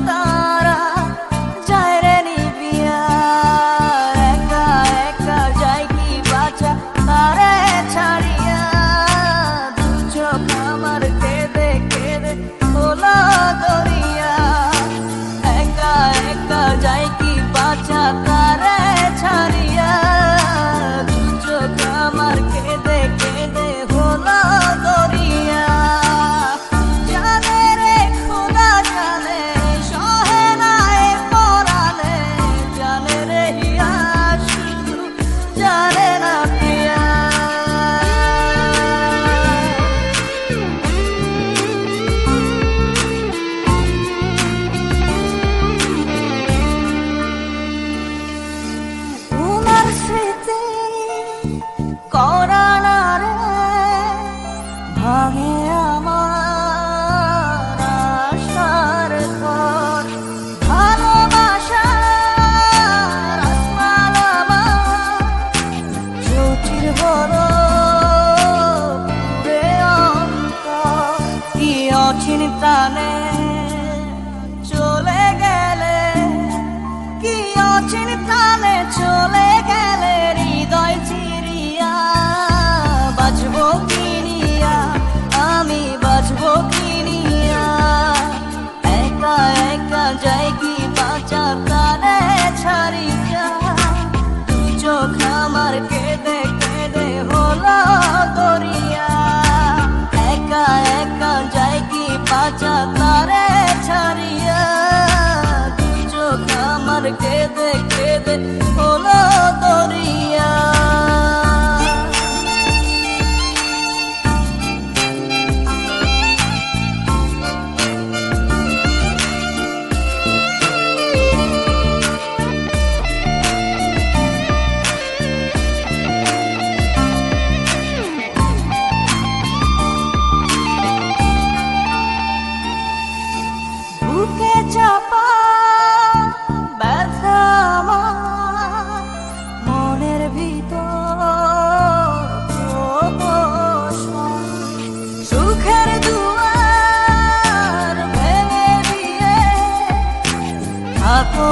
তারা যায় রে নিবিয়া, একা একা যায় কি বাঁচা তারে ছাড়িয়া। দু চোখ আমার কেঁদে কেঁদে হলো দরিয়া, একা একা যায় কি বাঁচা তারে ছাড়িয়া। দু চোখ আমার কেঁদে কেঁদে হলো দরিয়া। জানে রে খোদা জানে, সহে না এ পরাণে, জানে রে হিয়া শুধু জানে না প্রিয়া। তোমার স্মৃতি করানা রে ভাঙে আমার আশার ঘর। ভালোবাসার আসমান আমার চোখের বড় পুরে অন্তর। কি অচিন প্রাণে চলে গেলে, কি অচিন প্রাণে চলে গেলে হৃদয় চিরিয়া। বাঁচবো কিনিয়া আমি, বাঁচবো কিনিয়া, একা একা যাই কি বাঁচা তারে ছাড়িয়া। দু চোখ আমার কেঁদে কেঁদে হলো দরিয়া, একা একা যাই কি বাঁচা তারে ছাড়িয়া। দু চোখ আমার কেঁদে কেঁদে হলো দরিয়া। বুকে চাপা ব্যথা আমার মনের ভিতর প্রহসন। সুখের দুয়ার ভেঙে দিয়ে থাকো